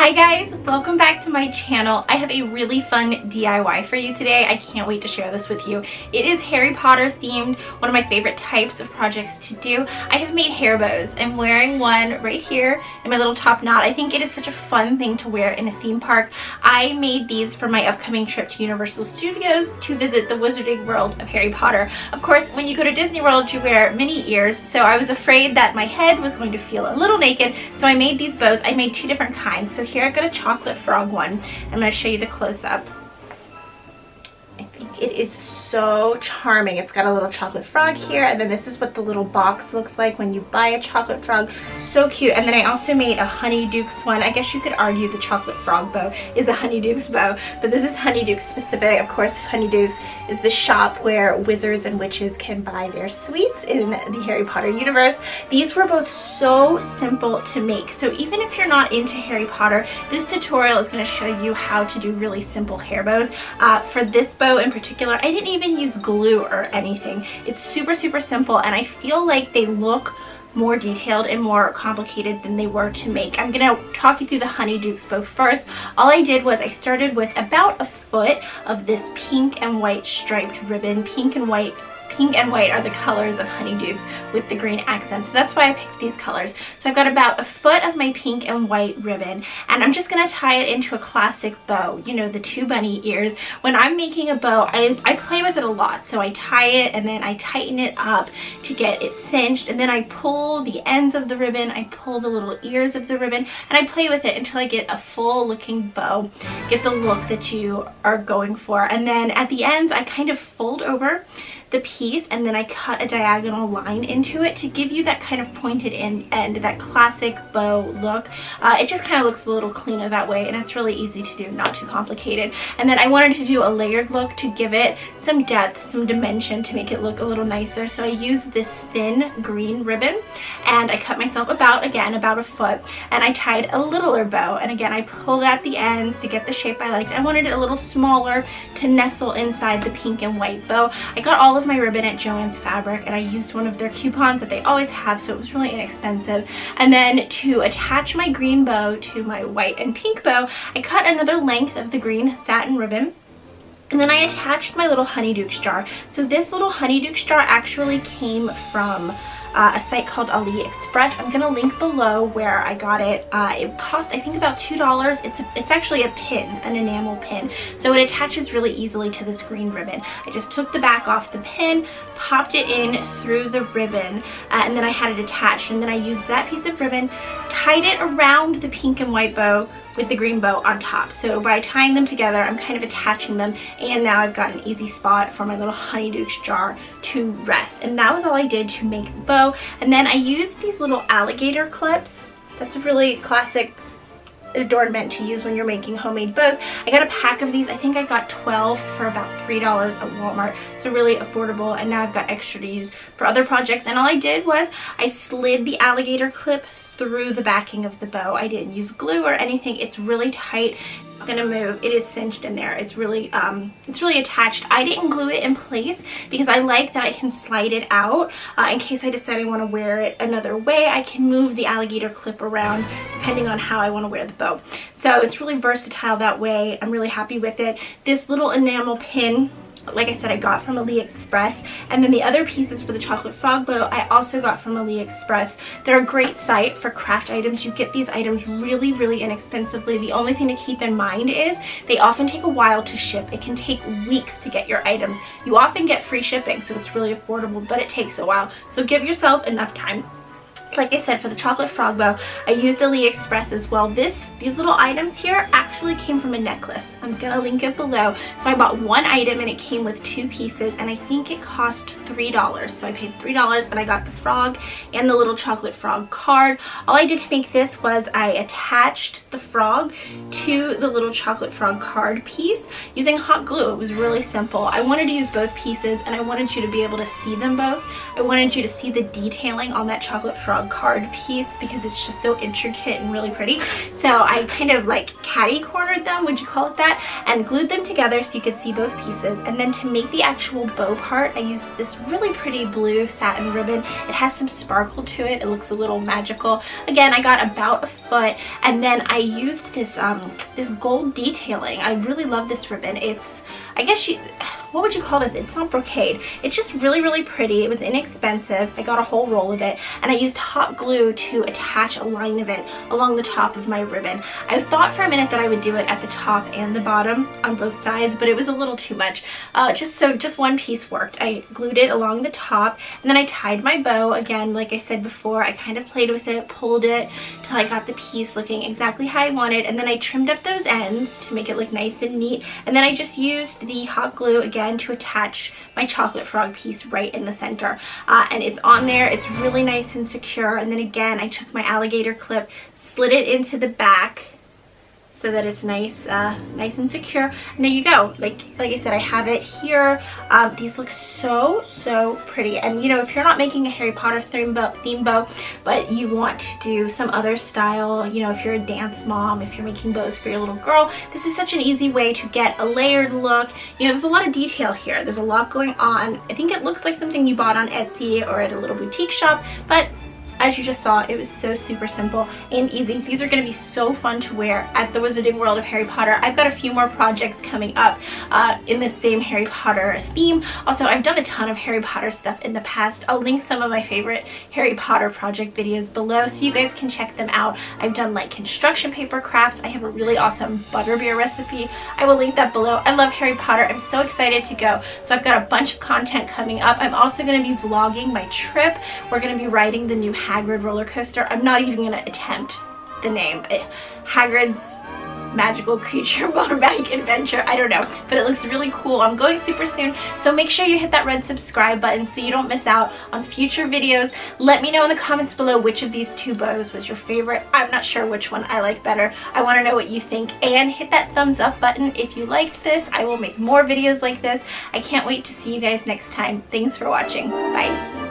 Hi guys, welcome back to my channel. I have a really fun DIY for you today. I can't wait to share this with you. It is Harry Potter themed, one of my favorite types of projects to do. I have made hair bows. I'm wearing one right here in my little top knot. I think it is such a fun thing to wear in a theme park. I made these for my upcoming trip to Universal Studios to visit the Wizarding World of Harry Potter. Of course, when you go to Disney World, you wear mini ears, so I was afraid that my head was going to feel a little naked, so I made these bows. I made two different kinds. So here I've got a chocolate frog one. I'm going to show you the close-up. I think it is so charming. It's got a little chocolate frog here, and then this is what the little box looks like when you buy a chocolate frog. So cute. And then I also made a Honeydukes one. I guess you could argue the chocolate frog bow is a Honeydukes bow, but this is Honeydukes specific. Of course, Honeydukes is the shop where wizards and witches can buy their sweets in the Harry Potter universe. These were both so simple to make. So even if you're not into Harry Potter, this tutorial is going to show you how to do really simple hair bows. For this bow in particular, I didn't even use glue or anything. It's super simple, and I feel like they look more detailed and more complicated than they were to make. I'm gonna talk you through the Honeydukes bow first. All I did was I started with about a foot of this pink and white striped ribbon. Pink and white are the colors of Honeydukes with the green accent. So that's why I picked these colors. So I've got about a foot of my pink and white ribbon, and I'm just going to tie it into a classic bow. You know, the two bunny ears. When I'm making a bow, I play with it a lot. So I tie it and then I tighten it up to get it cinched, and then I pull the ends of the ribbon, I pull the little ears of the ribbon, and I play with it until I get a full looking bow, get the look that you are going for. And then at the ends, I kind of fold over the piece, and then I cut a diagonal line into it to give you that kind of pointed end, that classic bow look. It just kind of looks a little cleaner that way, and it's really easy to do, not too complicated. And then I wanted to do a layered look to give it some depth, some dimension, to make it look a little nicer. So I used this thin green ribbon, and I cut myself about a foot, and I tied a littler bow. And again, I pulled at the ends to get the shape I liked. I wanted it a little smaller to nestle inside the pink and white bow. I got all of my ribbon at Joann's Fabric, and I used one of their coupons that they always have, so it was really inexpensive. And then to attach my green bow to my white and pink bow, I cut another length of the green satin ribbon, and then I attached my little Honeydukes jar. So this little Honeydukes jar actually came from a site called AliExpress. I'm gonna link below where I got it. It cost, I think, about $2. It's actually a pin, an enamel pin, so it attaches really easily to this green ribbon. I just took the back off the pin, popped it in through the ribbon, and then I had it attached, and then I used that piece of ribbon, tied it around the pink and white bow with the green bow on top. So by tying them together, I'm kind of attaching them, and now I've got an easy spot for my little Honeydukes jar to rest. And that was all I did to make the bow. And then I used these little alligator clips. That's a really classic adornment to use when you're making homemade bows. I got a pack of these. I think I got 12 for about $3 at Walmart, so really affordable. And now I've got extra to use for other projects. And all I did was I slid the alligator clip through the backing of the bow. I didn't use glue or anything. It's really tight. It's not gonna move. It is cinched in there. It's really attached. I didn't glue it in place because I like that I can slide it out in case I decide I want to wear it another way. I can move the alligator clip around depending on how I want to wear the bow. So it's really versatile that way. I'm really happy with it. This little enamel pin, like I said, I got from AliExpress, and then the other pieces for the chocolate frog bow I also got from AliExpress. They're a great site for craft items. You get these items really inexpensively. The only thing to keep in mind is they often take a while to ship. It can take weeks to get your items. You often get free shipping, so it's really affordable, but it takes a while. So give yourself enough time. Like I said, for the chocolate frog bow, I used AliExpress as well. These little items here actually came from a necklace. I'm gonna link it below. So I bought one item and it came with two pieces, and I think it cost $3. So I paid $3 and I got the frog and the little chocolate frog card. All I did to make this was I attached the frog to the little chocolate frog card piece using hot glue. It was really simple. I wanted to use both pieces, and I wanted you to be able to see them both. I wanted you to see the detailing on that chocolate frog Frog card piece because it's just so intricate and really pretty. So I kind of like catty cornered them, would you call it that, and glued them together so you could see both pieces. And then to make the actual bow part, I used this really pretty blue satin ribbon. It has some sparkle to it. It looks a little magical. Again, I got about a foot, and then I used this this gold detailing. I really love this ribbon. It's, I guess what would you call this? It's not brocade. It's just really, really pretty. It was inexpensive. I got a whole roll of it, and I used hot glue to attach a line of it along the top of my ribbon. I thought for a minute that I would do it at the top and the bottom on both sides, but it was a little too much. Just one piece worked. I glued it along the top, and then I tied my bow. Again, like I said before, I kind of played with it, pulled it till I got the piece looking exactly how I wanted, and then I trimmed up those ends to make it look nice and neat, and then I just used the hot glue again to attach my chocolate frog piece right in the center, and it's on there. It's really nice and secure. And then again, I took my alligator clip, slid it into the back so that it's nice and secure, and there you go. Like I said, I have it here. These look so pretty. And you know, if you're not making a Harry Potter theme bow, but you want to do some other style, you know, if you're a dance mom, if you're making bows for your little girl, this is such an easy way to get a layered look. You know, there's a lot of detail here. There's a lot going on. I think it looks like something you bought on Etsy or at a little boutique shop, but as you just saw, it was so super simple and easy. These are going to be so fun to wear at the Wizarding World of Harry Potter. I've got a few more projects coming up in the same Harry Potter theme. Also, I've done a ton of Harry Potter stuff in the past. I'll link some of my favorite Harry Potter project videos below so you guys can check them out. I've done like construction paper crafts. I have a really awesome butterbeer recipe. I will link that below. I love Harry Potter. I'm so excited to go. So I've got a bunch of content coming up. I'm also going to be vlogging my trip. We're going to be riding the new Hagrid roller coaster. I'm not even going to attempt the name. Hagrid's Magical Creature Motorbike Adventure. I don't know, but it looks really cool. I'm going super soon, so make sure you hit that red subscribe button so you don't miss out on future videos. Let me know in the comments below which of these two bows was your favorite. I'm not sure which one I like better. I want to know what you think, and hit that thumbs up button if you liked this. I will make more videos like this. I can't wait to see you guys next time. Thanks for watching. Bye.